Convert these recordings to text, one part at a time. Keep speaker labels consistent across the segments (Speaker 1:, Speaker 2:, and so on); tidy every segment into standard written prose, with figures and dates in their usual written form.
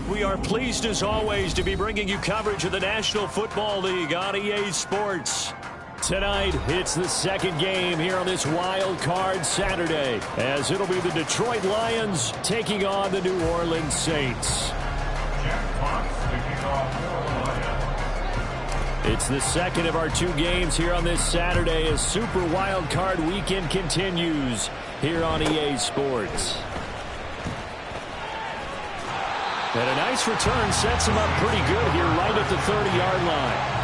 Speaker 1: We are pleased as always to be bringing you coverage of the National Football League on EA Sports. Tonight, it's the second game here on this wild card Saturday, as it'll be the Detroit Lions taking on the New Orleans Saints. It's the second of our two games here on this Saturday as Super Wild Card Weekend continues here on EA Sports. And a nice return sets him up pretty good here right at the 30-yard line.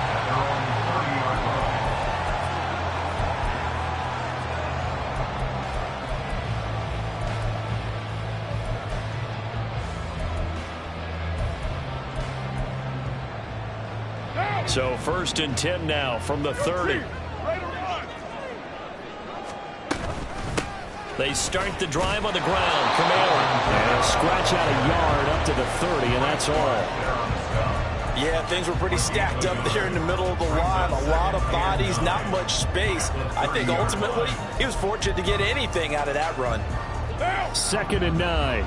Speaker 1: So 1st and 10 now from the 30. They start the drive on the ground. Kamara. And scratch out a yard up to the 30, and that's all.
Speaker 2: Yeah, things were pretty stacked up there in the middle of the line. A lot of bodies, not much space. I think ultimately he was fortunate to get anything out of that run.
Speaker 1: 2nd and 9.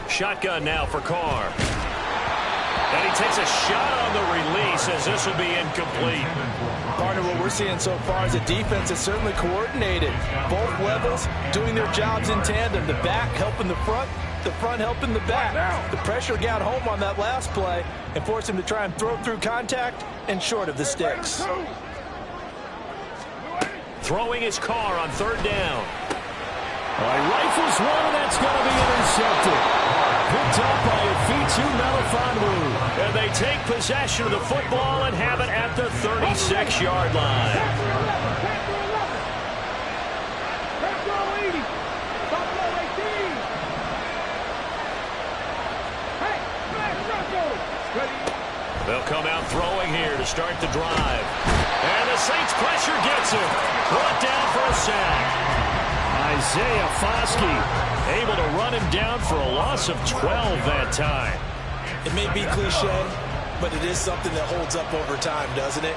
Speaker 1: Shotgun now for Carr. And he takes a shot on the release as this will be incomplete.
Speaker 2: Partner, what we're seeing so far is the defense is certainly coordinated. Both levels doing their jobs in tandem. The back helping the front helping the back. The pressure got home on that last play and forced him to try and throw through contact and short of the sticks.
Speaker 1: Throwing his Carr on 3rd down. He rifles one, and that's going to be intercepted. Picked up by Afitu Melifonwu. And they take possession of the football and have it at the 36-yard line. They'll come out throwing here to start the drive. And the Saints pressure gets him. Brought down for a sack. Isaiah Foskey able to run him down for a loss of 12 that time.
Speaker 2: It may be cliche, but it is something that holds up over time, doesn't it?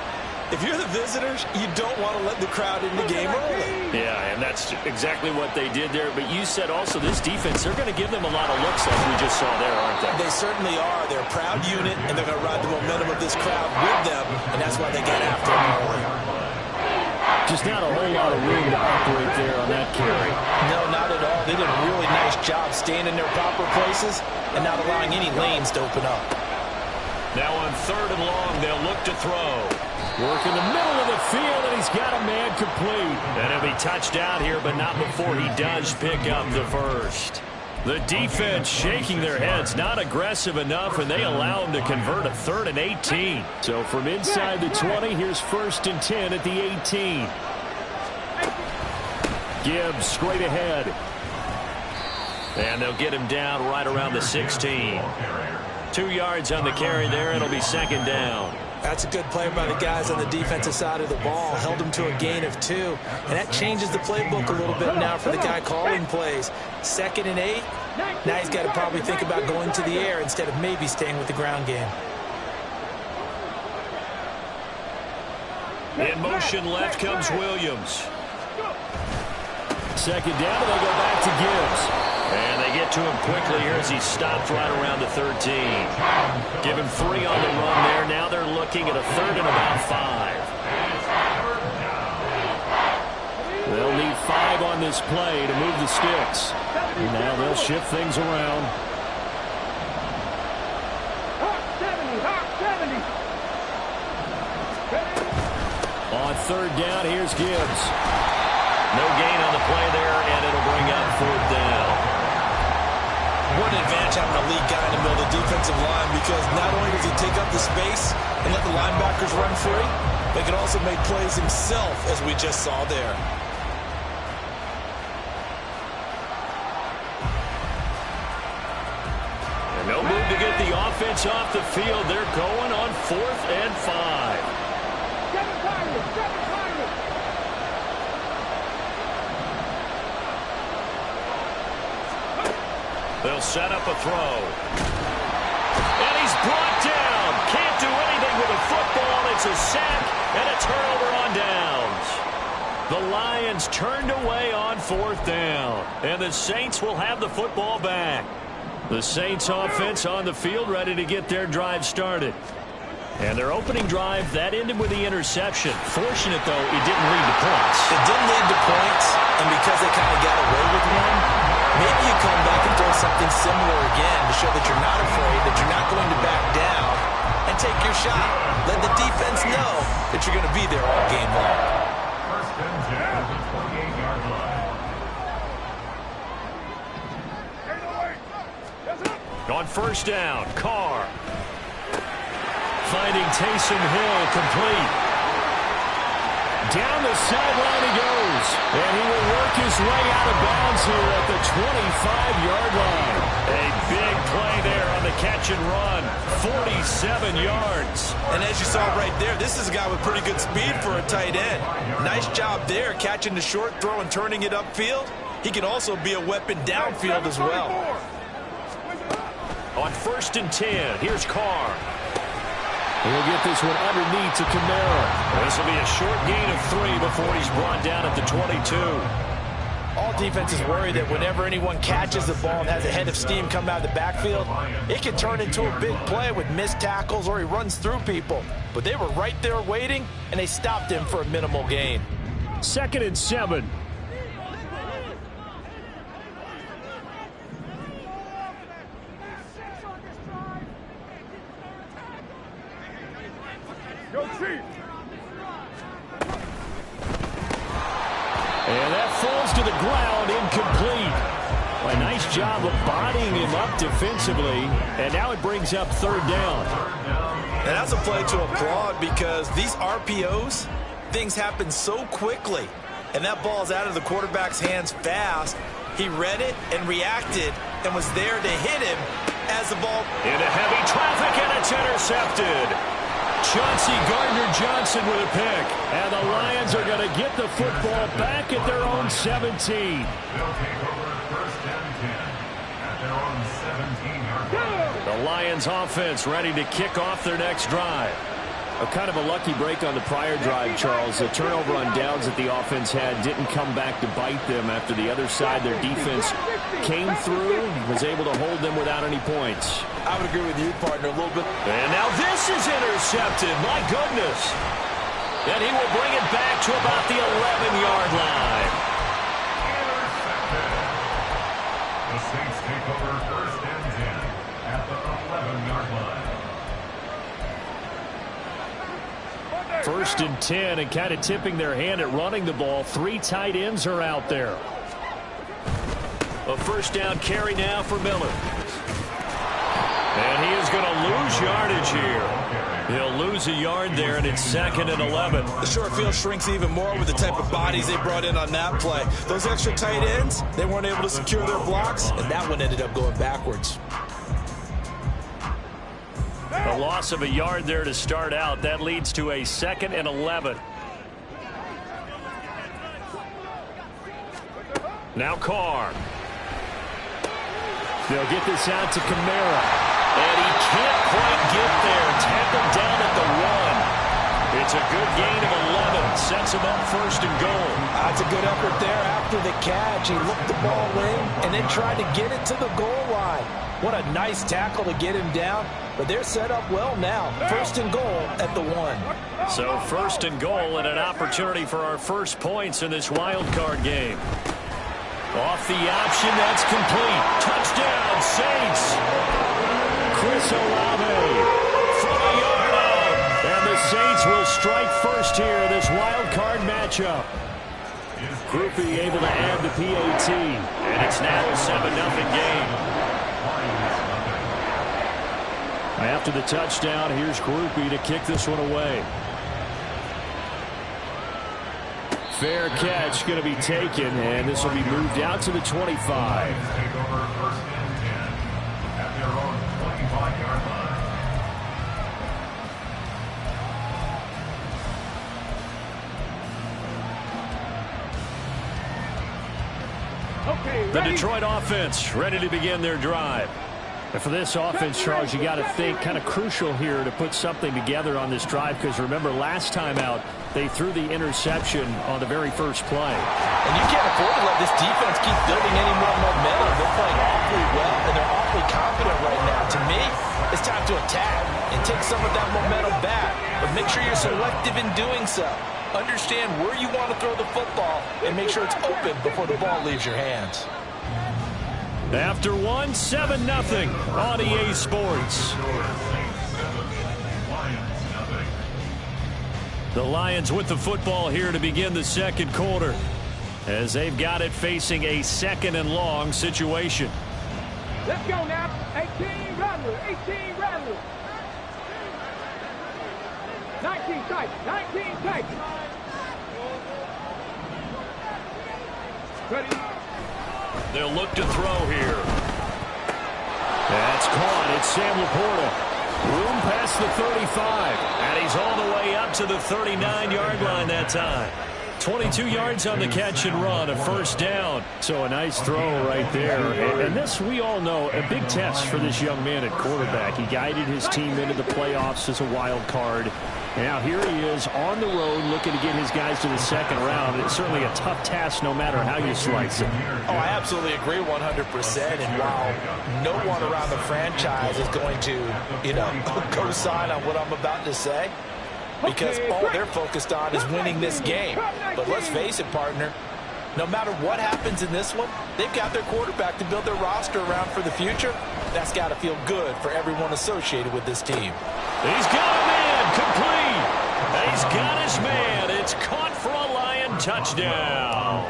Speaker 2: If you're the visitors, you don't want to let the crowd in the game early.
Speaker 1: Yeah, and that's exactly what they did there. But you said also this defense, they're going to give them a lot of looks like we just saw there, aren't they?
Speaker 2: They certainly are. They're a proud unit, and they're going to ride the momentum of this crowd with them, and that's why they get after them early.
Speaker 1: Just not a whole lot of room to operate there on that carry.
Speaker 2: No, not at all. They did a really nice job staying in their proper places and not allowing any lanes to open up.
Speaker 1: Now on 3rd and long, they'll look to throw. Work in the middle of the field, and he's got a man complete. And he'll be touched out here, but not before he does pick up the first. The defense shaking their heads, not aggressive enough, and they allow him to convert a 3rd and 18. So from inside the 20, here's 1st and 10 at the 18. Gibbs straight ahead. And they'll get him down right around the 16. 2 yards on the carry there. It'll be 2nd down.
Speaker 2: That's a good play by the guys on the defensive side of the ball. Held them to a gain of 2. And that changes the playbook a little bit now for the guy calling plays. 2nd and 8. Now he's got to probably think about going to the air instead of maybe staying with the ground game.
Speaker 1: In motion left comes Williams. 2nd down, and they go back to Gibbs. And they get to him quickly here as he stopped right around the 13. Give him 3 on the run there. Now they're looking at a 3rd and about 5. They'll need 5 on this play to move the sticks. And now they'll shift things around. On 3rd down, here's Gibbs. No gain on the play there, and it'll bring up 4th down.
Speaker 2: What an advantage having a lead guy in the middle of the defensive line, because not only does he take up the space and let the linebackers run free, but he can also make plays himself, as we just saw there.
Speaker 1: And no move to get the offense off the field. They're going on 4th and 5. They'll set up a throw. And he's brought down. Can't do anything with a football. It's a sack and a turnover on downs. The Lions turned away on 4th down. And the Saints will have the football back. The Saints offense on the field ready to get their drive started. And their opening drive, that ended with the interception. Fortunate, though, it didn't lead to points.
Speaker 2: It didn't lead to points, and because they kind of got away with one, maybe you come back and throw something similar again to show that you're not afraid, that you're not going to back down, and take your shot. Let the defense know that you're going to be there all game long.
Speaker 3: First and 10 at the 28-yard line.
Speaker 1: On first down, Carr. Finding Taysom Hill complete. Down the sideline he goes. And he will work his way out of bounds here at the 25-yard line. A big play there on the catch and run. 47 yards.
Speaker 2: And as you saw right there, this is a guy with pretty good speed for a tight end. Nice job there, catching the short throw and turning it upfield. He can also be a weapon downfield as well.
Speaker 1: On first and 10, here's Carr. He'll get this one underneath to Kamara. This will be a short gain of 3 before he's brought down at the 22.
Speaker 2: All defenses worry that whenever anyone catches the ball and has a head of steam come out of the backfield, it can turn into a big play with missed tackles or he runs through people. But they were right there waiting, and they stopped him for a minimal gain.
Speaker 1: 2nd and 7. And that falls to the ground, incomplete. A nice job of bodying him up defensively, and now it brings up 3rd down.
Speaker 2: And that's a play to applaud because these RPOs, things happen so quickly. And that ball's out of the quarterback's hands fast. He read it and reacted and was there to hit him as the ball...
Speaker 1: Into heavy traffic, and it's intercepted. Chauncey Gardner-Johnson with a pick. And the Lions are going to get the football back at their own 17.
Speaker 3: They'll take over first and 10 at their own 17-yard line.
Speaker 1: The Lions offense ready to kick off their next drive. A kind of a lucky break on the prior drive, Charles. The turnover on downs that the offense had didn't come back to bite them after the other side. Their defense came through, was able to hold them without any points.
Speaker 2: I would agree with you, partner, a little bit.
Speaker 1: And now this is intercepted. My goodness. And he will bring it back to about the 11-yard line.
Speaker 3: Intercepted. The Saints take over first and 10 at the 11-yard line.
Speaker 1: 1st and 10, and kind of tipping their hand at running the ball. 3 tight ends are out there. A first down carry now for Miller. And he is going to lose yardage here. He'll lose a yard there, and it's 2nd and 11.
Speaker 2: The short field shrinks even more with the type of bodies they brought in on that play. Those extra tight ends, they weren't able to secure their blocks, and that one ended up going backwards.
Speaker 1: A loss of a yard there to start out. That leads to a 2nd and 11. Now Carr. They'll get this out to Kamara. And he can't quite get there. Tackled down at the 1. It's a good gain of 11. Sets him up 1st and goal.
Speaker 2: That's a good effort there after the catch. He looked the ball in and then tried to get it to the goal line. What a nice tackle to get him down. But they're set up well now. 1st and goal at the 1.
Speaker 1: So 1st and goal and an opportunity for our first points in this wild card game. Off the option, that's complete. Touchdown, Saints. Chris Olave from a yard out. And the Saints will strike first here, this wild card matchup. Groupie able to add the PAT. And it's now a 7-0 game. After the touchdown, here's Groupie to kick this one away. Fair catch going to be taken, and this will be moved out to the 25.
Speaker 3: Take over 1st and 10 at their own 25-yard line.
Speaker 1: The Detroit offense ready to begin their drive. And for this offense, Charles, you got to think kind of crucial here to put something together on this drive, because remember last time out they threw the interception on the very first play.
Speaker 2: And you can't afford to let this defense keep building any more momentum. They're playing awfully well, and they're awfully confident right now. To me, it's time to attack and take some of that momentum back. But make sure you're selective in doing so. Understand where you want to throw the football and make sure it's open before the ball leaves your hands.
Speaker 1: After one, 7-0 on EA Sports. The Lions with the football here to begin the second quarter, as they've got it facing a 2nd and long situation.
Speaker 4: Let's go now. 18 Rattler. 18 Rattler. 19 tight. 19 tight. Ready.
Speaker 1: They'll look to throw here. That's caught. It's Sam Laporta. Room past the 35. And he's all the way up to the 39-yard line that time. 22 yards on the catch and run, a first down. So a nice throw right there. And this, we all know, a big test for this young man at quarterback. He guided his team into the playoffs as a wild card. Now here he is on the road looking to get his guys to the second round. It's certainly a tough task no matter how you slice it.
Speaker 2: Oh, I absolutely agree 100%. And while no one around the franchise is going to, co-sign on what I'm about to say, because all they're focused on is winning this game. But let's face it, partner, no matter what happens in this one, they've got their quarterback to build their roster around for the future. That's got to feel good for everyone associated with this team.
Speaker 1: He's got a man complete. He's got his man. It's caught for a Lion touchdown.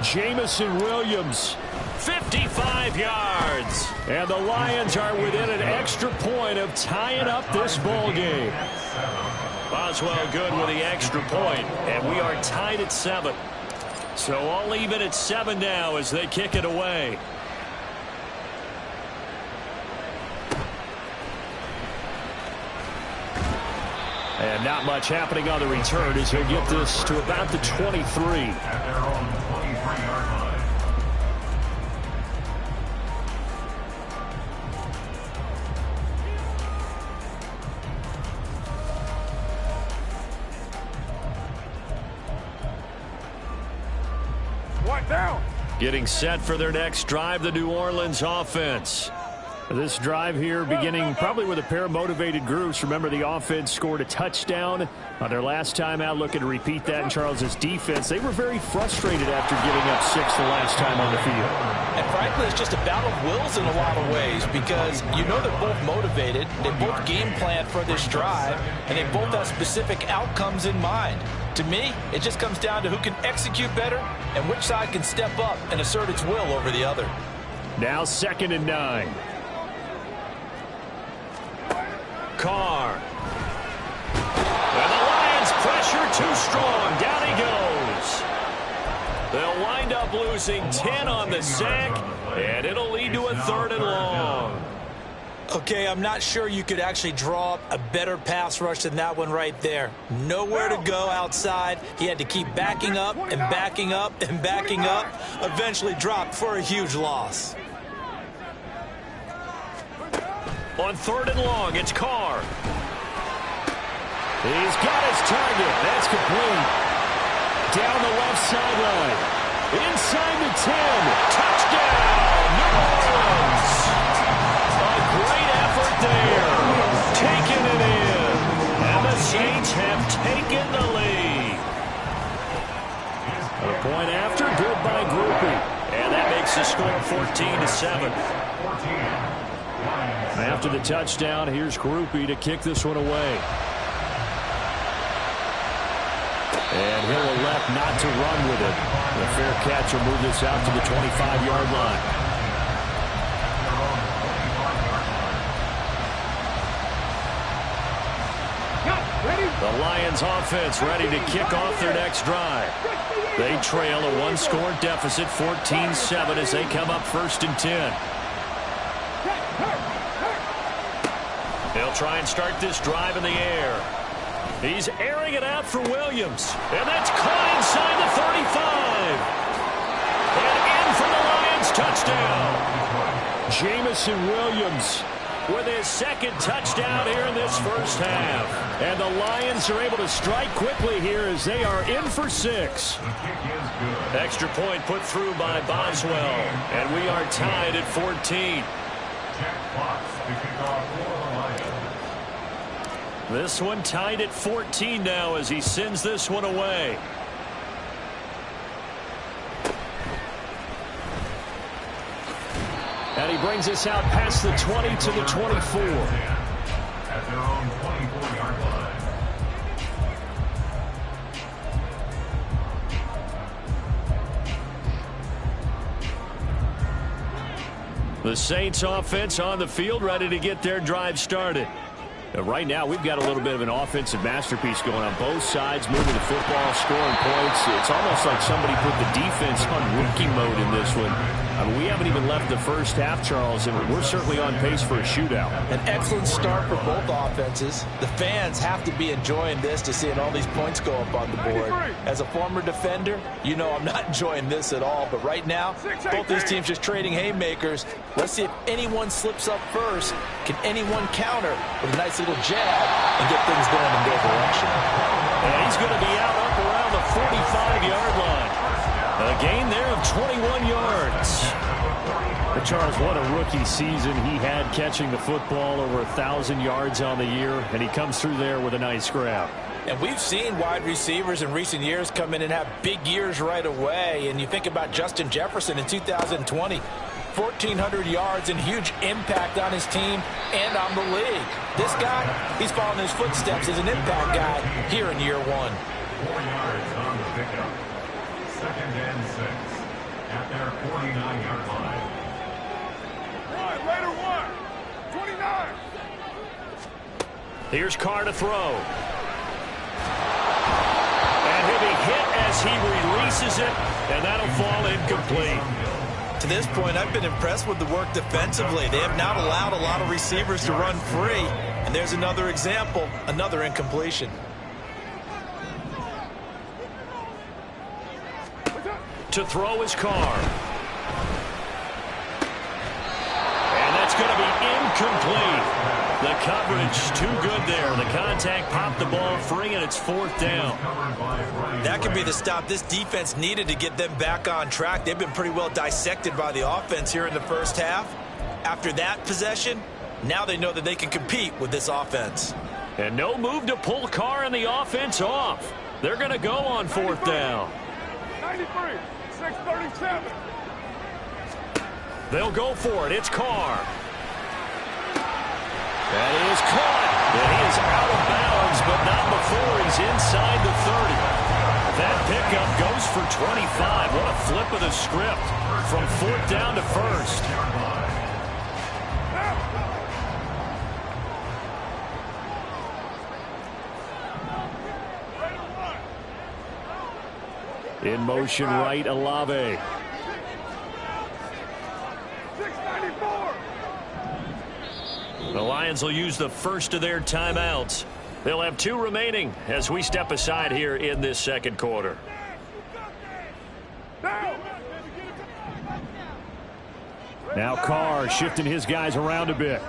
Speaker 1: Jamison Williams, 55 yards. And the Lions are within an extra point of tying up this ball game. Boswell good with the extra point, and we are tied at 7. So all even at 7 now as they kick it away. And not much happening on the return as he'll get this to about the 23.
Speaker 3: At their own 23-yard line.
Speaker 4: Down.
Speaker 1: Getting set for their next drive, the New Orleans offense. This drive here beginning probably with a pair of motivated groups. Remember, the offense scored a touchdown on their last time out. Looking to repeat that in Charles's defense. They were very frustrated after giving up 6 the last time on the field.
Speaker 2: And frankly, it's just a battle of wills in a lot of ways, because they're both motivated. They both game plan for this drive, and they both have specific outcomes in mind. To me, it just comes down to who can execute better and which side can step up and assert its will over the other.
Speaker 1: Now 2nd and 9. Carr. And the Lions pressure too strong. Down he goes. They'll wind up losing 10 on the sack, and it'll lead to a 3rd and long.
Speaker 2: Okay, I'm not sure you could actually draw up a better pass rush than that one right there. Nowhere to go outside. He had to keep backing up and backing up and backing up. Eventually dropped for a huge loss.
Speaker 1: On 3rd and long, it's Carr. He's got his target. That's complete. Down the left sideline. Inside the 10. Touchdown, New Orleans. A great effort there. Taking it in. And the Saints have taken the lead. A point after, good by Groupie. And that makes the score 14-7. After the touchdown, here's Groupie to kick this one away. And he'll elect not to run with it. The fair catch will move this out to the 25-yard line. The Lions offense ready to kick off their next drive. They trail a 1-score deficit, 14-7, as they come up 1st and 10. They'll try and start this drive in the air. He's airing it out for Williams. And that's caught inside the 35. And in touchdown. Jamison Williams with his second touchdown here in this first half. And the Lions are able to strike quickly here as they are in for 6. Extra point put through by Boswell. And we are tied at 14. This one tied at 14 now as he sends this one away. And he brings us out past the 20 to the 24.
Speaker 3: At their own 24-yard line.
Speaker 1: The Saints offense on the field, ready to get their drive started. Right now, we've got a little bit of an offensive masterpiece going on both sides, moving the football, scoring points. It's almost like somebody put the defense on rookie mode in this one. I mean, we haven't even left the first half, Charles, and we're certainly on pace for a shootout.
Speaker 2: An excellent start for both offenses. The fans have to be enjoying this to seeing all these points go up on the board. As a former defender, you know I'm not enjoying this at all. But right now, both these teams just trading haymakers. Let's see if anyone slips up first. Can anyone counter with a nice little jab and get things going in their direction?
Speaker 1: And he's going to be out up around the 45-yard line. A gain there of 21 yards. But Charles, what a rookie season he had, catching the football over 1,000 yards on the year, and he comes through there with a nice grab.
Speaker 2: And we've seen wide receivers in recent years come in and have big years right away. And you think about Justin Jefferson in 2020, 1,400 yards and huge impact on his team and on the league. This guy, he's following his footsteps as an impact guy here in year 1.
Speaker 3: 4 yards on the pickup. 2nd and 6 at their 49-yard line.
Speaker 4: Raider 1, 29.
Speaker 1: Here's Carr to throw. And he'll be hit as he releases it, and that'll fall incomplete.
Speaker 2: To this point, I've been impressed with the work defensively. They have not allowed a lot of receivers to run free. And there's another example, another incompletion.
Speaker 1: To throw his Carr. And that's going to be incomplete. The coverage too good there. The contact popped the ball free, and it's 4th down.
Speaker 2: That could be the stop this defense needed to get them back on track. They've been pretty well dissected by the offense here in the first half. After that possession, now they know that they can compete with this offense.
Speaker 1: And no move to pull Carr and the offense off. They're going to go on 4th down.
Speaker 4: 93, 637.
Speaker 1: They'll go for it. It's Carr. That is caught. And he is out of bounds, but not before he's inside the 30. That pickup goes for 25. What a flip of the script from 4th down to 1st. In motion right, Olave.
Speaker 4: 694.
Speaker 1: The Lions will use the first of their timeouts. They'll have 2 remaining as we step aside here in this second quarter. Now Carr shifting his guys around a bit.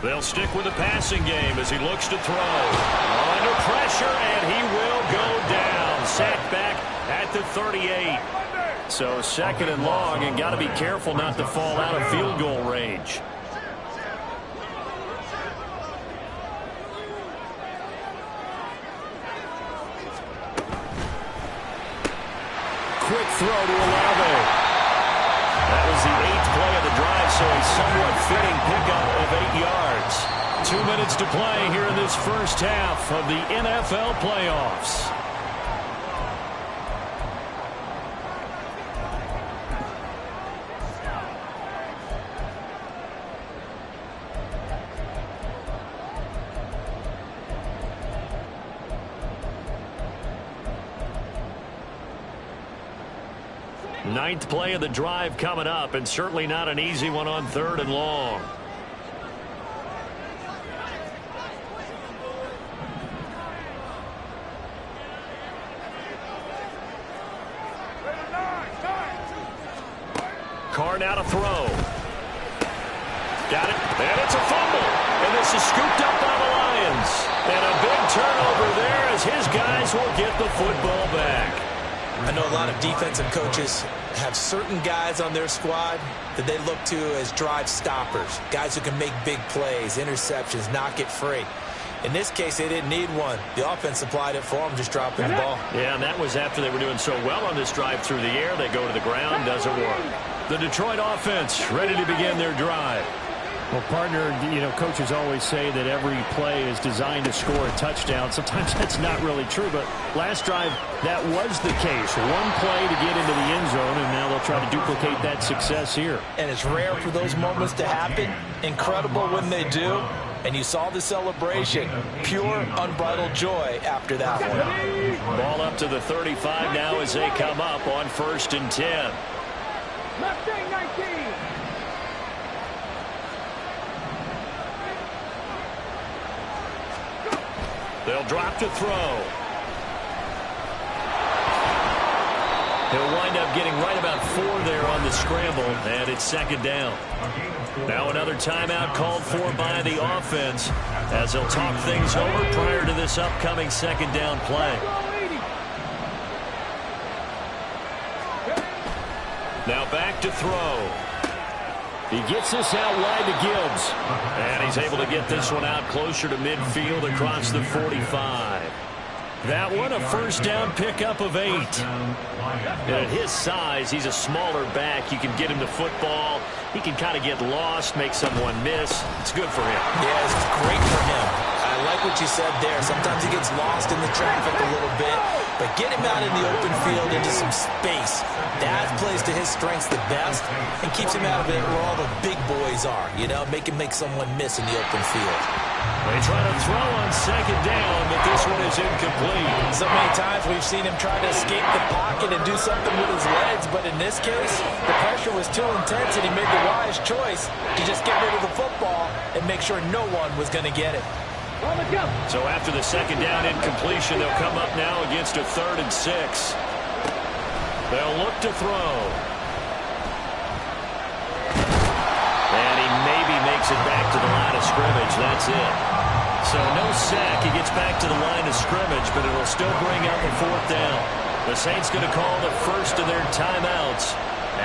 Speaker 1: They'll stick with the passing game as he looks to throw. Under pressure, and he will go down. Sacked back at the 38. So 2nd and long, and got to be careful not to fall out of field goal range. Quick throw to Olave. That was the 8th play of the drive, so a somewhat fitting pickup of 8 yards. 2 minutes to play here in this first half of the NFL playoffs. Ninth play of the drive coming up, and certainly not an easy one on 3rd and long. Carr now to throw. Got it, and it's a fumble. And this is scooped up by the Lions. And a big turnover there as his guys will get the football back.
Speaker 2: I know a lot of defensive coaches have certain guys on their squad that they look to as drive stoppers, guys who can make big plays, interceptions, knock it free. In this case, they didn't need one. The offense supplied it for them, just dropping the ball.
Speaker 1: Yeah, and that was after they were doing so well on this drive through the air. They go to the ground, doesn't work. The Detroit offense ready to begin their drive.
Speaker 5: Well, partner, coaches always say that every play is designed to score a touchdown. Sometimes that's not really true, but last drive, that was the case. One play to get into the end zone, and now they'll try to duplicate that success here.
Speaker 2: And it's rare for those moments to happen. Incredible when they do. And you saw the celebration. Pure, unbridled joy after that one.
Speaker 1: Ball up to the 35 now as they come up on 1st and 10.
Speaker 4: Mustang 19.
Speaker 1: They'll drop to throw. He'll wind up getting right about 4 there on the scramble, and it's 2nd down. Now another timeout called for by the offense as they'll talk things over prior to this upcoming 2nd down play. Now back to throw.
Speaker 5: He gets this out wide to Gibbs.
Speaker 1: And he's able to get this one out closer to midfield across the 45. That one, a 1st down pickup of 8. And at his size, he's a smaller back. You can get him the football. He can kind of get lost, make someone miss. It's good for him.
Speaker 2: Yeah, it's great for him. I like what you said there. Sometimes he gets lost in the traffic a little bit. But get him out in the open field into some space. That plays to his strengths the best and keeps him out of it where all the big boys are. Make him make someone miss in the open field.
Speaker 1: They try to throw on 2nd down, but this one is incomplete.
Speaker 2: So many times we've seen him try to escape the pocket and do something with his legs, but in this case, the pressure was too intense and he made the wise choice to just get rid of the football and make sure no one was going to get it.
Speaker 1: So after the 2nd down incompletion, they'll come up now against a 3rd and 6. They'll look to throw. And he maybe makes it back to the line of scrimmage. That's it. So no sack. He gets back to the line of scrimmage, but it'll still bring up a 4th down. The Saints going to call the first of their timeouts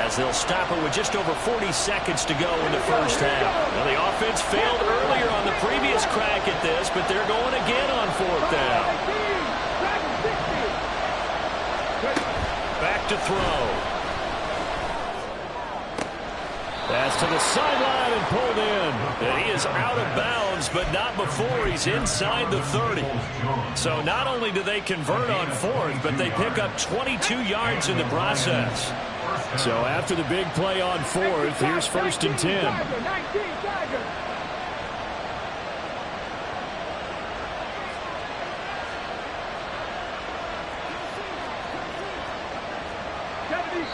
Speaker 1: as they'll stop it with just over 40 seconds to go in the 1st half. Now, the offense failed earlier on the previous crack at this, but they're going again on 4th down. Back to throw.
Speaker 5: Pass to the sideline and pulled in.
Speaker 1: And he is out of bounds, but not before he's inside the 30. So not only do they convert on 4th, but they pick up 22 yards in the process.
Speaker 5: So after the big play on 4th, here's 1st and 10.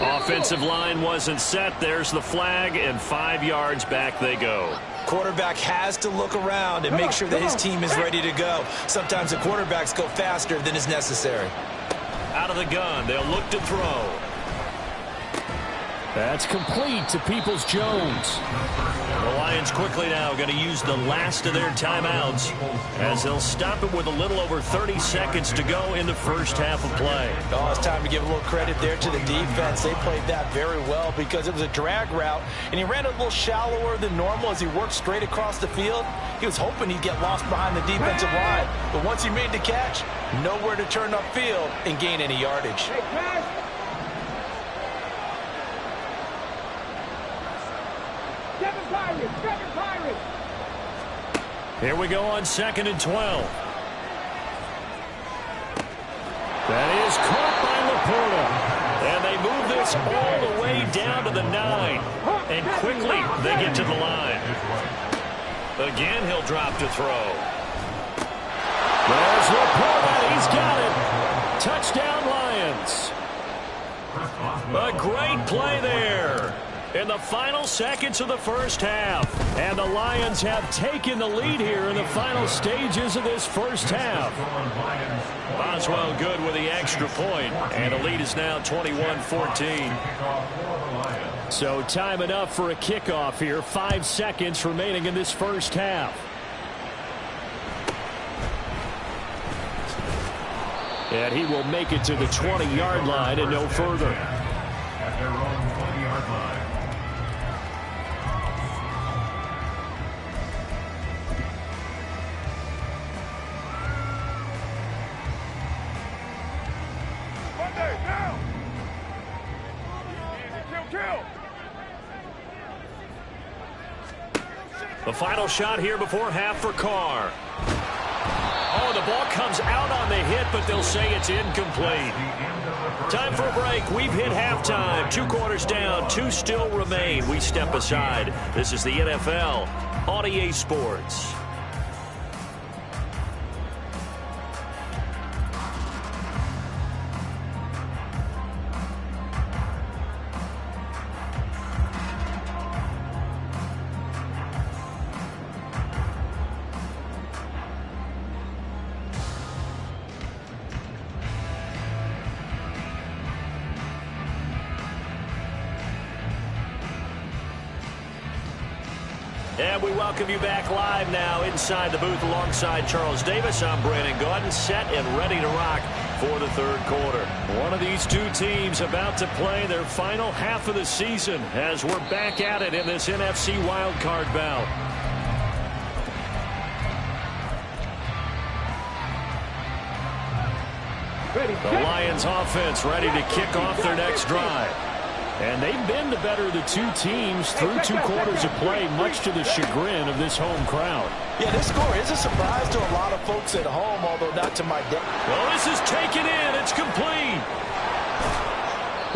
Speaker 1: Offensive line wasn't set. There's the flag, and 5 yards back they go.
Speaker 2: Quarterback has to look around and make sure that his team is ready to go. Sometimes the quarterbacks go faster than is necessary.
Speaker 1: Out of the gun, they'll look to throw.
Speaker 5: That's complete to Peoples-Jones.
Speaker 1: The Lions quickly now going to use the last of their timeouts as they'll stop it with a little over 30 seconds to go in the 1st half of play.
Speaker 2: Oh, it's time to give a little credit there to the defense. They played that very well because it was a drag route, and he ran a little shallower than normal as he worked straight across the field. He was hoping he'd get lost behind the defensive line, but once he made the catch, nowhere to turn upfield and gain any yardage.
Speaker 1: Here we go on 2nd and 12.
Speaker 5: That is caught by Laporta.
Speaker 1: And they move this all the way down to the 9. And quickly they get to the line. Again, he'll drop to throw.
Speaker 5: There's Laporta. He's got it. Touchdown, Lions.
Speaker 1: A great play there in the final seconds of the 1st half.
Speaker 5: And the Lions have taken the lead here in the final stages of this 1st half.
Speaker 1: Boswell good with the extra point, and the lead is now 21-14.
Speaker 5: So time enough for a kickoff here. 5 seconds remaining in this first half. And he will make it to the 20-yard line and no further.
Speaker 3: At their own 20-yard line.
Speaker 1: The final shot here before half for Carr. Oh, the ball comes out on the hit, but they'll say it's incomplete. Time for a break. We've hit halftime. 2 quarters down. 2 still remain. We step aside. This is the NFL on EA Sports. And we welcome you back live now inside the booth alongside Charles Davis. I'm Brandon Gaudin, set and ready to rock for the third quarter. One of these two teams about to play their final half of the season as we're back at it in this NFC wildcard bout. The Lions offense ready to kick off their next drive. And they've been the better of the two teams through 2 quarters of play, much to the chagrin of this home crowd.
Speaker 2: Yeah, this score is a surprise to a lot of folks at home, although not to my dad.
Speaker 1: Well, this is taken in. It's complete.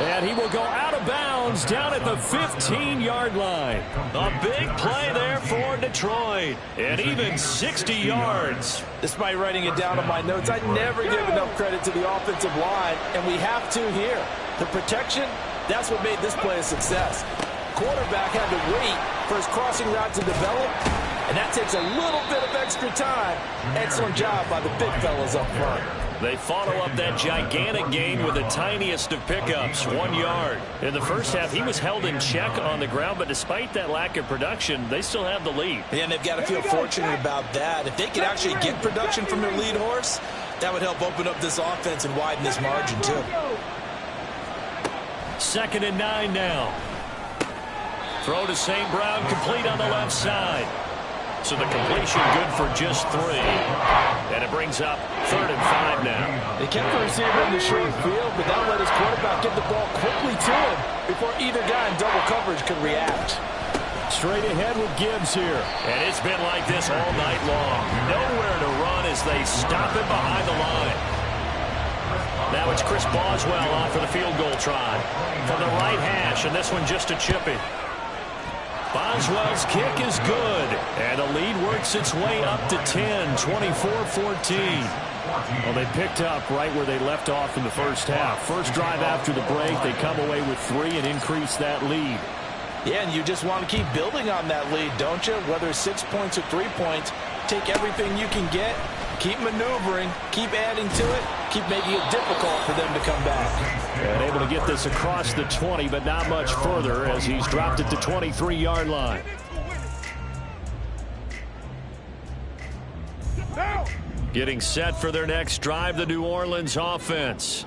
Speaker 5: And he will go out of bounds down at the 15-yard line.
Speaker 1: A big play there for Detroit. And even 60 yards.
Speaker 2: Despite writing it down on my notes, I never give enough credit to the offensive line, and we have to here. The protection, that's what made this play a success. Quarterback had to wait for his crossing route to develop, and that takes a little bit of extra time. Excellent job by the big fellas up front.
Speaker 1: They follow up that gigantic gain with the tiniest of pickups, 1 yard.
Speaker 5: In the first half, he was held in check on the ground, but despite that lack of production, they still have the lead.
Speaker 2: And they've got to feel fortunate about that. If they could actually get production from their lead horse, that would help open up this offense and widen this margin too.
Speaker 5: 2nd and 9 now. Throw to St. Brown, complete on the left side. So the completion good for just 3. And it brings up 3rd and 5 now.
Speaker 2: They kept the receiver in the short field, but that let his quarterback get the ball quickly to him before either guy in double coverage could react.
Speaker 5: Straight ahead with Gibbs here.
Speaker 1: And it's been like this all night long. Nowhere to run as they stop it behind the line. Now it's Chris Boswell on for the field goal try. From the right hash, and this one just a chippy. Boswell's kick is good. And the lead works its way up to 10, 24-14.
Speaker 5: Well, they picked up right where they left off in the first half. First drive after the break, they come away with 3 and increase that lead.
Speaker 2: Yeah, and you just want to keep building on that lead, don't you? Whether it's 6 points or 3 points, take everything you can get, keep maneuvering, keep adding to it, keep making it difficult for them to come back.
Speaker 5: And able to get this across the 20, but not much further as he's dropped at the 23-yard line. Getting set for their next drive, the New Orleans offense.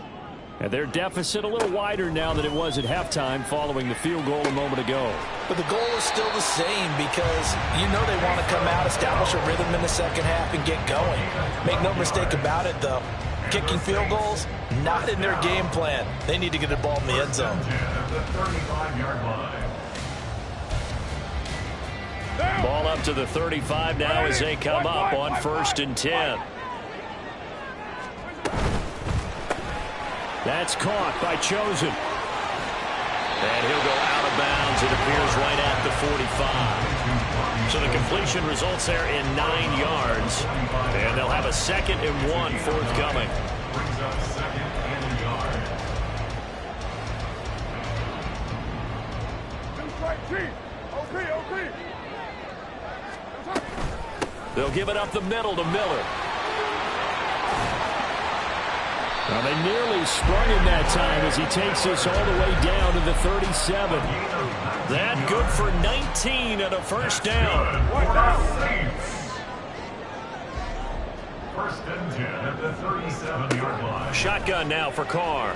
Speaker 5: And their deficit a little wider now than it was at halftime following the field goal a moment ago.
Speaker 2: But the goal is still the same because you know they want to come out, establish a rhythm in the second half, and get going. Make no mistake about it, though. Kicking field goals, not in their game plan. They need to get the ball in the end zone.
Speaker 1: Ball up to the 35 now as they come up on 1st and 10.
Speaker 5: That's caught by Chosen.
Speaker 1: And he'll go out of bounds. It appears right at the 45. So the completion results there in 9 yards. And they'll have a 2nd and 1 forthcoming. They'll give it up the middle to Miller.
Speaker 5: Well, they nearly sprung him that time as he takes us all the way down to the 37.
Speaker 1: That good for 19 and a first down.
Speaker 3: First and 10 at the 37-yard line.
Speaker 1: Shotgun now for Carr.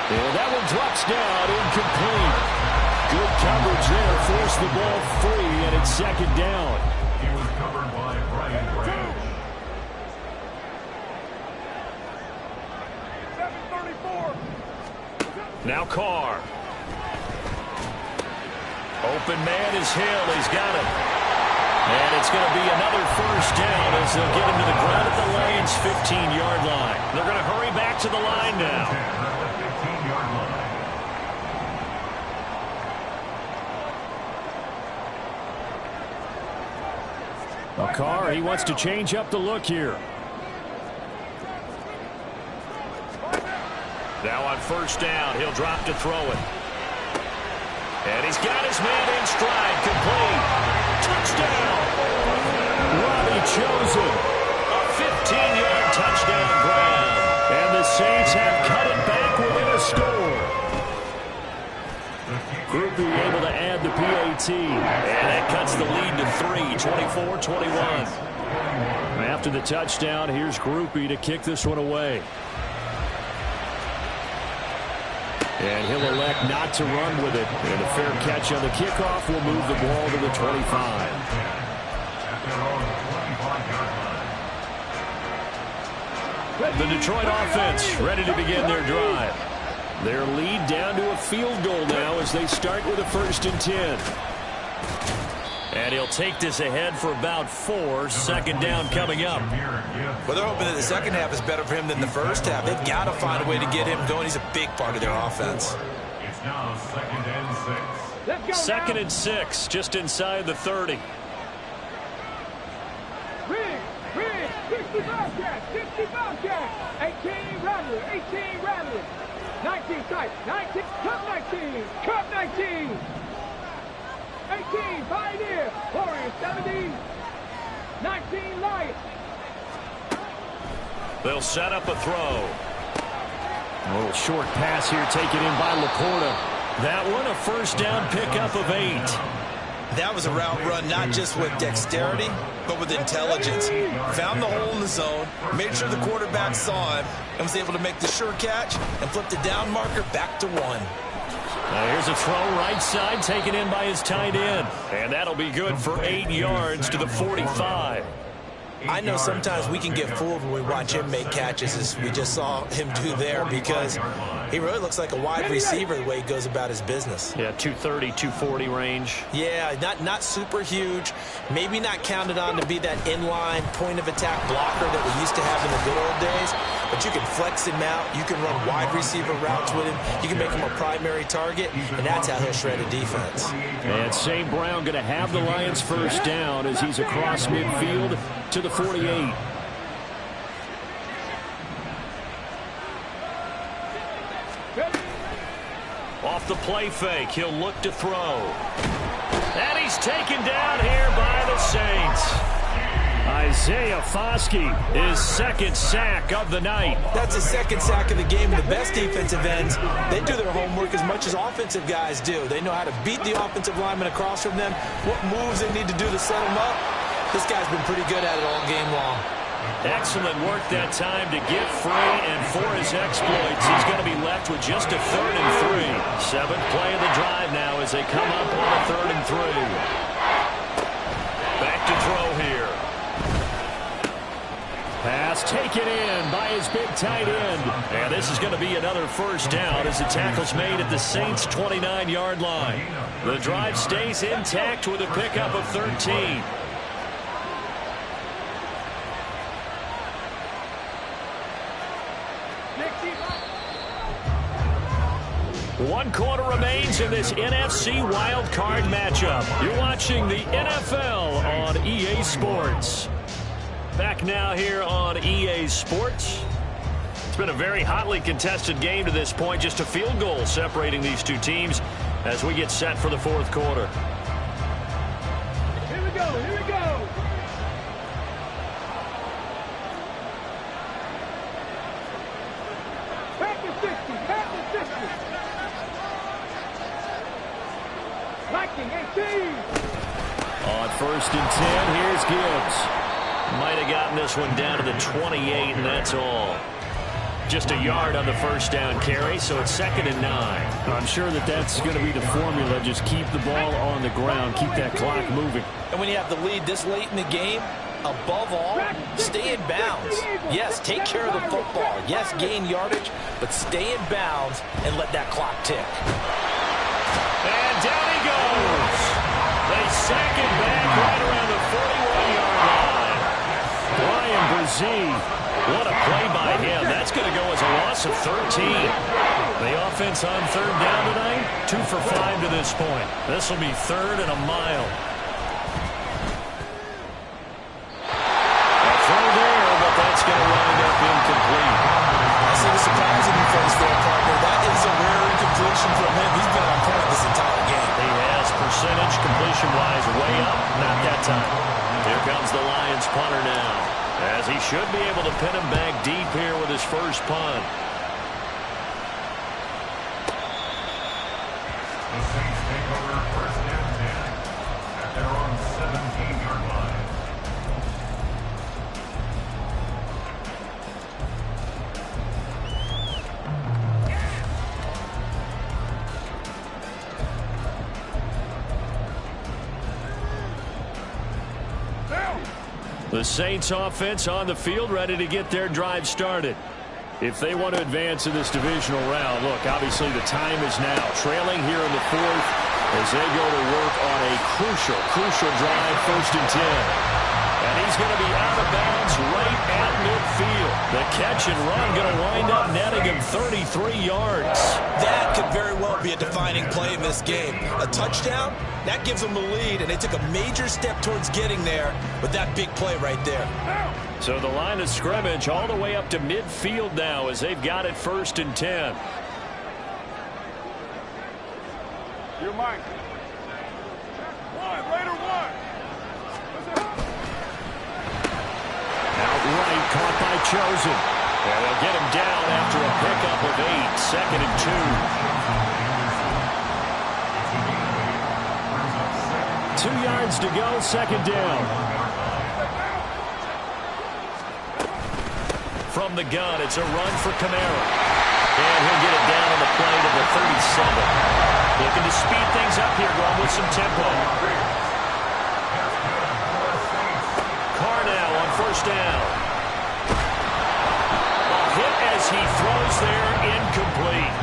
Speaker 5: And that one drops down, incomplete. Good coverage there, forced the ball free, and it's second down.
Speaker 3: He was covered by Brian Branch.
Speaker 4: 734.
Speaker 1: Now Carr. Open man is Hill. He's got it. And it's going to be another first down as they'll get him to the ground at the Lions' 15-yard line. They're going to hurry back to the line now.
Speaker 5: Carr, he wants to change up the look here.
Speaker 1: Now on first down, he'll drop to throw it. And he's got his man in stride, complete. Touchdown!
Speaker 5: Robbie Chosen.
Speaker 1: A 15-yard touchdown grab.
Speaker 5: And the Saints have cut it back within a score. Groupie able to add the PAT.
Speaker 1: And that cuts the lead to 3, 24-21.
Speaker 5: After the touchdown, here's Groupie to kick this one away. And he'll elect not to run with it. And a fair catch on the kickoff will move the ball to the 25. The Detroit offense ready to begin their drive. Their lead down to a field goal now as they start with a 1st and 10.
Speaker 1: And he'll take this ahead for about 4. Second down coming up.
Speaker 2: Well, they're hoping that the second half is better for him than the first half. They've got to find a way to get him going. He's a big part of their offense.
Speaker 3: It's now 2nd and 6.
Speaker 4: Let's go.
Speaker 1: 2nd and 6, just inside the 30.
Speaker 4: Rig, 65 catch, 65 catch. 18 Rattler, 18 Rattler. 19 tight, 19, cut 19, cut 19. 18 Pioneer, Warrior 70, 19 Lion.
Speaker 1: They'll set up a throw.
Speaker 5: A little short pass here taken in by Laporta.
Speaker 1: That one a first down pickup of 8.
Speaker 2: That was a route run not just with dexterity, but with intelligence. Found the hole in the zone, made sure the quarterback saw him, and was able to make the sure catch and flip the down marker back to 1.
Speaker 1: Now here's a throw right side taken in by his tight end. And that'll be good for 8 yards to the 45.
Speaker 2: I know sometimes we can get fooled when we watch him make catches, as we just saw him do there, because he really looks like a wide receiver the way he goes about his business.
Speaker 1: Yeah, 230, 240 range.
Speaker 2: Yeah, not super huge. Maybe not counted on to be that inline point-of-attack blocker that we used to have in the good old days. But you can flex him out. You can run wide receiver routes with him. You can make him a primary target, and that's how he'll shred a defense.
Speaker 5: And St. Brown going to have the Lions first down as he's across midfield to the 48.
Speaker 1: Off the play fake, he'll look to throw. And he's taken down here by the Saints.
Speaker 5: Isaiah Foskey, his 2nd sack of the night.
Speaker 2: That's his 2nd sack of the game. The best defensive ends, they do their homework as much as offensive guys do. They know how to beat the offensive lineman across from them, what moves they need to do to set them up. This guy's been pretty good at it all game long.
Speaker 1: Excellent work that time to get free, and for his exploits, he's going to be left with just a 3rd and 3. 7th play of the drive now as they come up on a 3rd and 3. Back to throw here.
Speaker 5: Pass taken in by his big tight end.
Speaker 1: And this is going to be another first down as the tackle's made at the Saints' 29-yard line. The drive stays intact with a pickup of 13. One quarter remains in this NFC wildcard matchup. You're watching the NFL on EA Sports. Back now here on EA Sports. It's been a very hotly contested game to this point. Just a field goal separating these two teams as we get set for the 4th quarter.
Speaker 4: Here we go, here we go. Blocking 18.
Speaker 5: On 1st and 10, here's Gibbs.
Speaker 1: Might have gotten this one down to the 28, and that's all. Just a yard on the first down carry, so it's 2nd and 9.
Speaker 5: I'm sure that's going to be the formula. Just keep the ball on the ground. Keep that clock moving.
Speaker 2: And when you have the lead this late in the game, above all, stay in bounds. Yes, take care of the football. Yes, gain yardage, but stay in bounds and let that clock tick.
Speaker 1: And down he goes. They sack him back right around the 41-yard line.
Speaker 5: Brian Brzee.
Speaker 1: What a play by him. That's going to go as a loss of 13. The offense on 3rd down tonight, 2 for 5 to this point. This will be 3rd and a mile. A throw there, but that's going to wind up incomplete.
Speaker 2: I see the surprising face there, partner. That is a rare incompletion from him. He's been on point this entire game.
Speaker 1: He has percentage completion-wise way up. Not that time. Here comes the Lions punter now, as he should be able to pin him back deep here with his first punt.
Speaker 3: The Saints take over 1st and 10 at their own 17-yard line.
Speaker 1: The Saints offense on the field, ready to get their drive started.
Speaker 5: If they want to advance in this divisional round, look, obviously the time is now. Trailing here in the 4th as they go to work on a crucial drive, 1st and 10.
Speaker 1: And he's going to be out of bounds right at midfield. The catch and run going to wind up netting him 33 yards.
Speaker 2: That could very well be a defining play in this game. A touchdown, that gives them the lead, and they took a major step towards getting there with that big play right there.
Speaker 1: So the line of scrimmage all the way up to midfield now as they've got it 1st and 10.
Speaker 4: Your mic. Raider 1.
Speaker 1: Outright caught by Chosen. And they'll get him down after a pickup of 8. 2nd and 2.
Speaker 5: 2 yards to go, 2nd down.
Speaker 1: From the gun, it's a run for Kamara. And he'll get it down on the play to the 37. Looking to speed things up here, going with some tempo. Carr now on 1st down. A hit as he throws there, incomplete.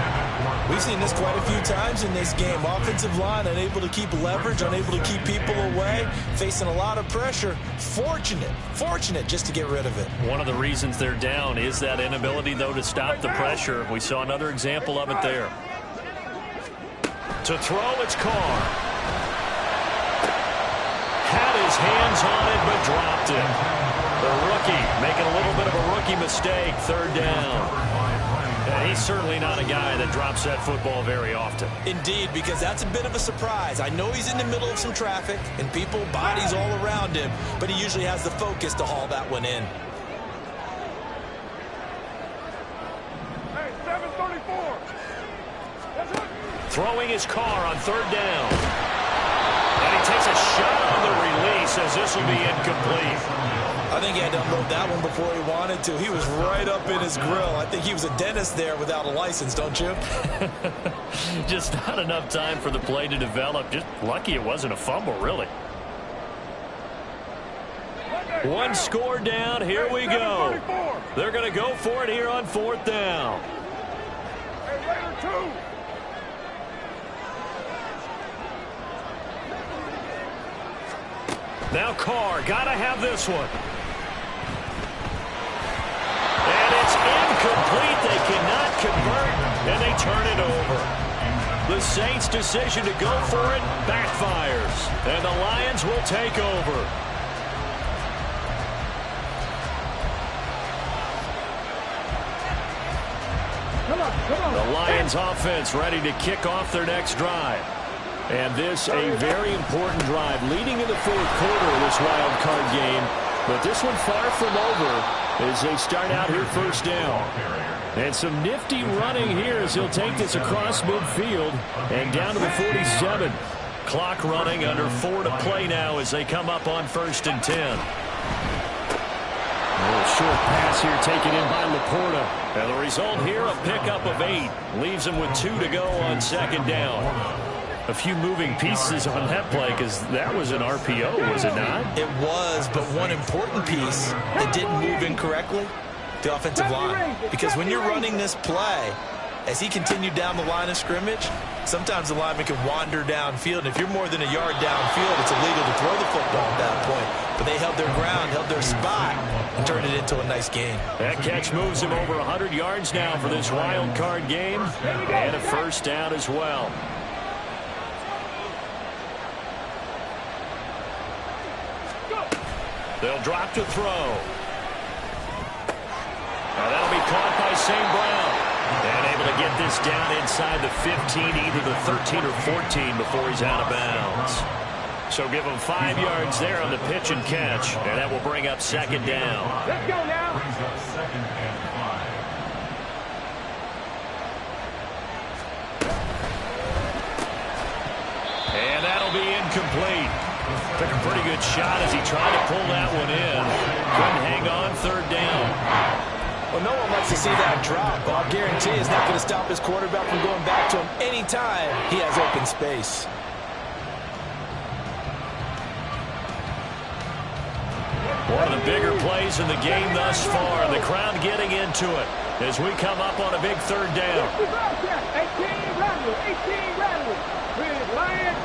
Speaker 2: We've seen this quite a few times in this game. Offensive line unable to keep leverage, unable to keep people away, facing a lot of pressure. Fortunate just to get rid of it.
Speaker 1: One of the reasons they're down is that inability, though, to stop the pressure. We saw another example of it there. To throw, it's Carr. Had his hands on it, but dropped it. The rookie making a little bit of a rookie mistake, 3rd down. And he's certainly not a guy that drops that football very often.
Speaker 2: Indeed, because that's a bit of a surprise. I know he's in the middle of some traffic and people, bodies all around him, but he usually has the focus to haul that one in.
Speaker 4: Hey, 734.
Speaker 1: Throwing his Carr on 3rd down. And he takes a shot on the release as this will be incomplete.
Speaker 2: I think he had to unload that one before he wanted to. He was right up in his grill. I think he was a dentist there without a license, don't you?
Speaker 1: Just not enough time for the play to develop. Just lucky it wasn't a fumble, really. One score down. Here we go. They're going to go for it here on 4th down.
Speaker 4: Hey, Raider 2.
Speaker 1: Now Carr, gotta have this one. And it's incomplete. They cannot convert, and they turn it over. The Saints' decision to go for it backfires, and the Lions will take over.
Speaker 4: Come on.
Speaker 1: The Lions offense ready to kick off their next drive. And this a very important drive leading in the 4th quarter of this wild card game. But this one far from over as they start out here 1st down. And some nifty running here as he'll take this across midfield and down to the 47. Clock running, under 4 to play now as they come up on 1st and 10.
Speaker 5: A little short pass here taken in by Laporta.
Speaker 1: And the result here, a pickup of 8. Leaves him with 2 to go on 2nd down. A few moving pieces on that play because that was an RPO, was it not?
Speaker 2: It was, but one important piece that didn't move incorrectly, the offensive line. Because when you're running this play, as he continued down the line of scrimmage, sometimes the lineman can wander downfield. And if you're more than a yard downfield, it's illegal to throw the football at that point. But they held their ground, held their spot, and turned it into a nice game.
Speaker 1: That catch moves him over 100 yards now for this wild card game. And a 1st down as well. They'll drop to throw. Now that'll be caught by St. Brown. And able to get this down inside the 15, either the 13 or 14 before he's out of bounds. So give him 5 yards there on the pitch and catch. And that will bring up 2nd down.
Speaker 4: Let's go now.
Speaker 3: Brings up 2nd and 5.
Speaker 1: And that'll be incomplete. Took a pretty good shot as he tried to pull that one in. Couldn't hang on, 3rd down.
Speaker 2: Well, no one wants to see that drop. But I'll guarantee it's not going to stop his quarterback from going back to him anytime he has open space.
Speaker 1: One of the bigger plays in the game thus far. The crowd getting into it as we come up on a big 3rd down.
Speaker 4: 18 Rattlers, 18 Rattlers. With Lions.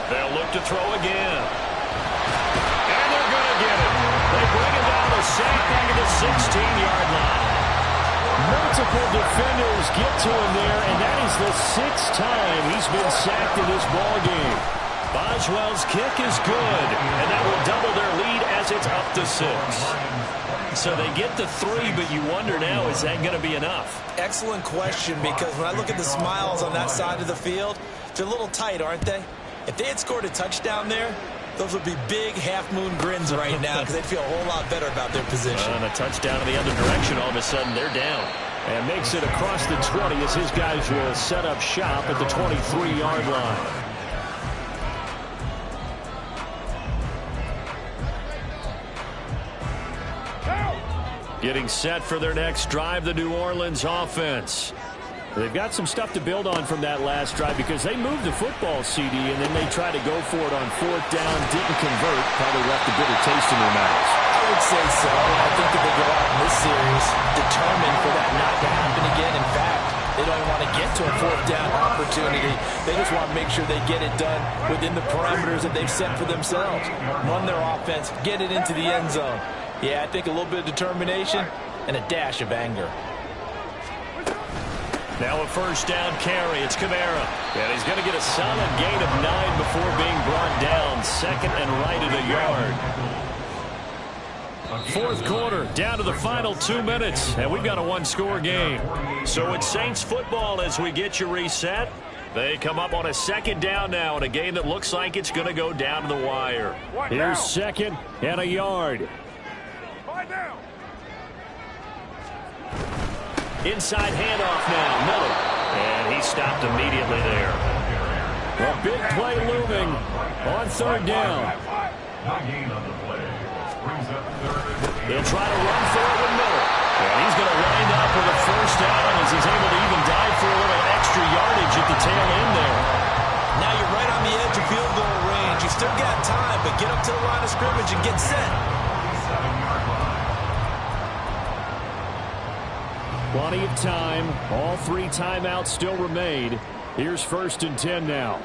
Speaker 1: They'll look to throw again. And they're going to get it. They bring him down the sack back at the 16-yard line.
Speaker 5: Multiple defenders get to him there, and that is the 6th time he's been sacked in this ball game.
Speaker 1: Boswell's kick is good, and that will double their lead as it's up to 6. So they get the 3, but you wonder now, is that going to be enough?
Speaker 2: Excellent question, because when I look at the smiles on that side of the field, they're a little tight, aren't they? If they had scored a touchdown there, those would be big half-moon grins right now because they'd feel a whole lot better about their position.
Speaker 1: And a touchdown in the other direction, all of a sudden they're down.
Speaker 5: And makes it across the 20 as his guys will set up shop at the 23-yard line. Getting set for their next drive, the New Orleans offense. They've got some stuff to build on from that last drive because they moved the football, CD, and then they tried to go for it on 4th down, didn't convert, probably left a bitter taste in their mouths.
Speaker 2: I would say so. I think that they go out in this series determined for that not to happen again. In fact, they don't want to get to a 4th down opportunity. They just want to make sure they get it done within the parameters that they've set for themselves. Run their offense, get it into the end zone. Yeah, I think a little bit of determination and a dash of anger.
Speaker 1: Now a 1st down carry. It's Kamara. And he's going to get a solid gain of 9 before being brought down. 2nd and right at a yard. 4th quarter, down to the final 2 minutes. And we've got a 1-score game. So it's Saints football as we get you reset. They come up on a 2nd down now in a game that looks like it's going to go down to the wire.
Speaker 5: Here's 2nd and a yard.
Speaker 1: Inside handoff now, Miller. And he stopped immediately there.
Speaker 5: A big play looming on 3rd down.
Speaker 1: They'll try to run for it with Miller. And he's going to wind up with a 1st down as he's able to even dive for a little extra yardage at the tail end there.
Speaker 2: Now you're right on the edge of field goal range. You still got time, but get up to the line of scrimmage and get set.
Speaker 5: Plenty of time. All 3 timeouts still remain. Here's 1st and 10 now.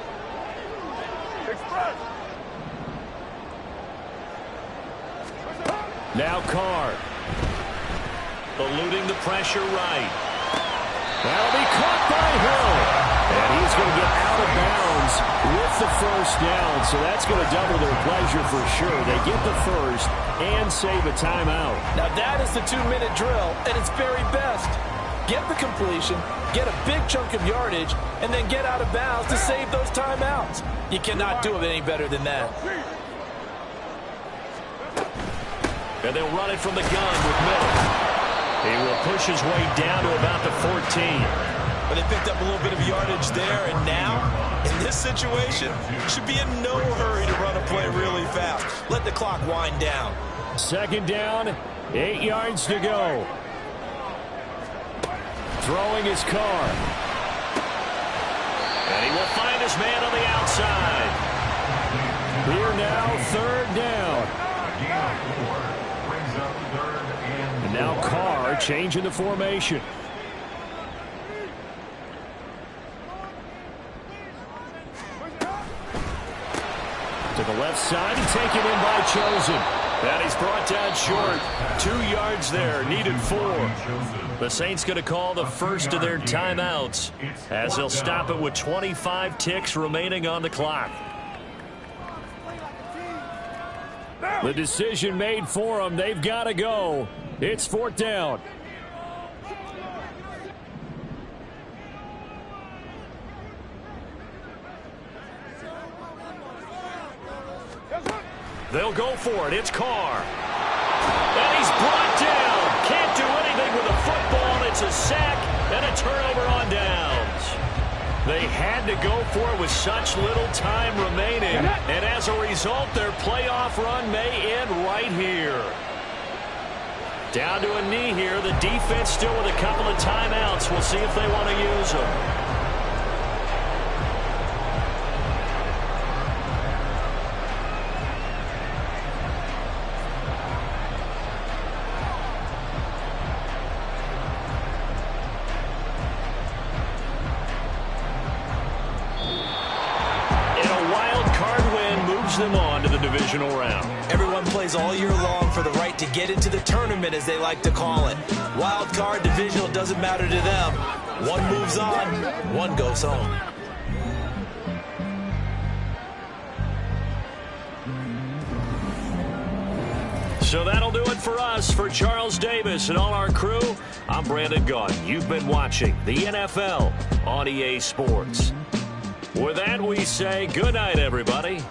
Speaker 5: Now Carr.
Speaker 1: Eluding the pressure right.
Speaker 5: That'll be caught by Hill. And he's going to get out of bounds with the 1st down. So that's going to double their pleasure for sure. They get the 1st and save a timeout.
Speaker 2: Now that is the 2-minute drill at its very best. Get the completion, get a big chunk of yardage, and then get out of bounds to save those timeouts. You cannot do it any better than that.
Speaker 1: And they'll run it from the gun with Miller. He will push his way down to about the 14.
Speaker 2: But they picked up a little bit of yardage there, and now, in this situation, should be in no hurry to run a play really fast. Let the clock wind down.
Speaker 5: Second down, 8 yards to go. Throwing his Carr.
Speaker 1: And he will find his man on the outside.
Speaker 5: Here now, third down. And now Carr changing the formation. To the left side and taken in by Chosen.
Speaker 1: And he's brought down short. 2 yards there, needed 4. The Saints going to call the first of their timeouts as they'll stop it with 25 ticks remaining on the clock.
Speaker 5: The decision made for them. They've got to go. It's fourth down.
Speaker 1: They'll go for it. It's Carr. And he's brought down. Can't do anything with the football. It's a sack and a turnover on downs. They had to go for it with such little time remaining. And as a result, their playoff run may end right here. Down to a knee here. The defense still with a couple of timeouts. We'll see if they want to use them. Them on to the divisional round.
Speaker 2: Everyone plays all year long for the right to get into the tournament, as they like to call it. Wild card, divisional, doesn't matter to them. One moves on, one goes home.
Speaker 1: So that'll do it for us. For Charles Davis and all our crew, I'm Brandon Gaudin. You've been watching the NFL on EA Sports. With that, we say good night, everybody.